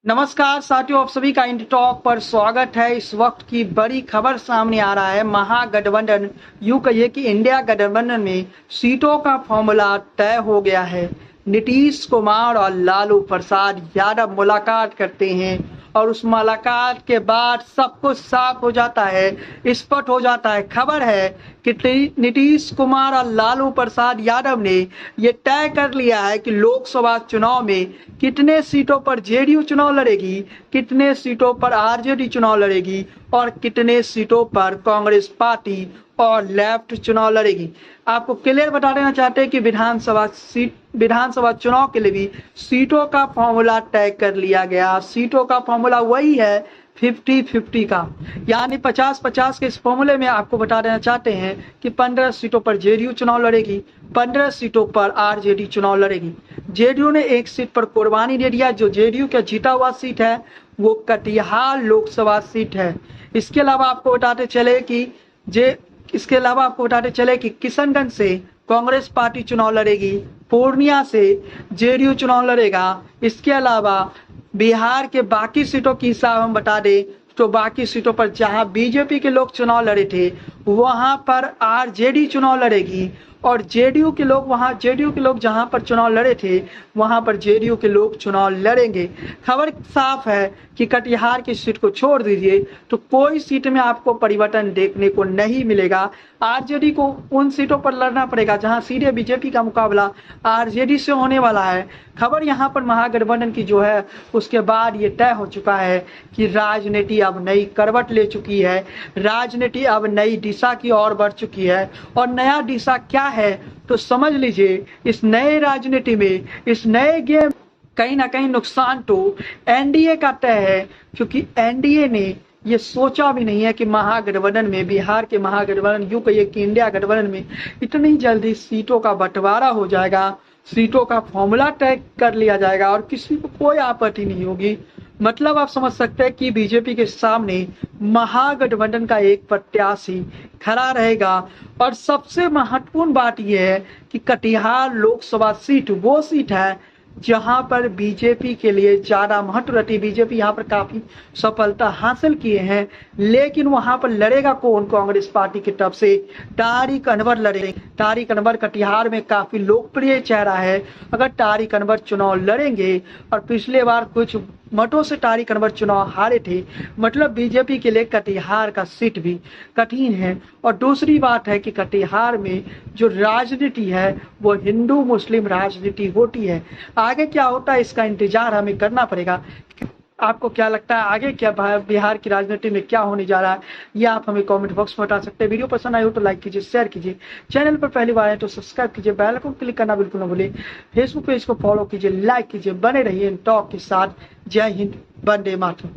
नमस्कार साथियों, आप सभी का इंडी टॉक पर स्वागत है। इस वक्त की बड़ी खबर सामने आ रहा है। महागठबंधन, यूं कहिए कि इंडिया गठबंधन में सीटों का फॉर्मूला तय हो गया है। नीतीश कुमार और लालू प्रसाद यादव मुलाकात करते हैं और उस मुलाकात के बाद सब कुछ साफ हो जाता है, स्पष्ट हो जाता है। खबर है कि नीतीश कुमार और लालू प्रसाद यादव ने ये तय कर लिया है कि लोकसभा चुनाव में कितने सीटों पर जेडीयू चुनाव लड़ेगी, कितने सीटों पर आरजेडी चुनाव लड़ेगी और कितने सीटों पर कांग्रेस पार्टी और लेफ्ट चुनाव लड़ेगी। आपको क्लियर बता देना चाहते हैं कि विधानसभा चुनाव के लिए भी सीटों का फॉर्मूला तय कर लिया गया। सीटों का फॉर्मूला वही है 50-50 का, यानी 50-50 के इस फॉर्मूले में आपको बता देना चाहते हैं कि 15 सीटों पर जेडीयू चुनाव लड़ेगी, 15 सीटों पर आरजेडी चुनाव लड़ेगी। जेडीयू ने एक सीट पर कुर्बानी दे दिया। जो जेडीयू का जीता हुआ सीट है वो कटिहार लोकसभा सीट है। इसके अलावा आपको बताते चले कि किशनगंज से कांग्रेस पार्टी चुनाव लड़ेगी, पूर्णिया से जेडीयू चुनाव लड़ेगा। इसके अलावा बिहार के बाकी सीटों की हिसाब हम बता दें तो बाकी सीटों पर जहां बीजेपी के लोग चुनाव लड़े थे वहां पर आरजेडी चुनाव लड़ेगी और जेडीयू के लोग जहां पर चुनाव लड़े थे वहां पर जेडीयू के लोग चुनाव लड़ेंगे। खबर साफ है कि कटिहार की सीट को छोड़ दीजिए तो कोई सीट में आपको परिवर्तन देखने को नहीं मिलेगा। आरजेडी को उन सीटों पर लड़ना पड़ेगा जहां सीधे बीजेपी का मुकाबला आरजेडी से होने वाला है। खबर यहाँ पर महागठबंधन की जो है उसके बाद ये तय हो चुका है कि राजनीति अब नई करवट ले चुकी है, राजनीति अब नई दिशा की ओर बढ़ चुकी है। और नया दिशा क्या है तो समझ लीजिए, इस नए राजनीति में, इस नए गेम कहीं ना कहीं नुकसान तो एनडीए का तय है, क्योंकि एनडीए ने ये सोचा भी नहीं है कि महागठबंधन में, बिहार के महागठबंधन, यूं कहिए कि इंडिया गठबंधन में इतनी जल्दी सीटों का बंटवारा हो जाएगा, सीटों का फॉर्मूला तय कर लिया जाएगा और किसी को कोई आपत्ति नहीं होगी। मतलब आप समझ सकते हैं कि बीजेपी के सामने महागठबंधन का एक प्रत्याशी खड़ा रहेगा। और सबसे महत्वपूर्ण बात यह है कि कटिहार लोकसभा सीट वो सीट है जहां पर बीजेपी के लिए ज्यादा महत्व रहती। बीजेपी यहाँ पर काफी सफलता हासिल किए हैं, लेकिन वहां पर लड़ेगा कौन? कांग्रेस पार्टी की तरफ से तारिक अनवर लड़ेंगे। तारिक अनवर कटिहार में काफी लोकप्रिय चेहरा है। अगर तारिक अनवर चुनाव लड़ेंगे, और पिछले बार कुछ मतों से तारिक अनवर चुनाव हारे थे, मतलब बीजेपी के लिए कटिहार का सीट भी कठिन है। और दूसरी बात है कि कटिहार में जो राजनीति है वो हिंदू मुस्लिम राजनीति होती है। आगे क्या होता है इसका इंतजार हमें करना पड़ेगा। आपको क्या लगता है आगे क्या बिहार की राजनीति में क्या होने जा रहा है, ये आप हमें कमेंट बॉक्स में बता सकते हैं। वीडियो पसंद आई हो तो लाइक कीजिए, शेयर कीजिए, चैनल पर पहली बार है तो सब्सक्राइब कीजिए, बेल आइकन क्लिक करना बिल्कुल न भूलिए, फेसबुक पेज को फॉलो कीजिए, लाइक कीजिए, बने रहिए टॉक के साथ। जय हिंद, वंदे मातरम।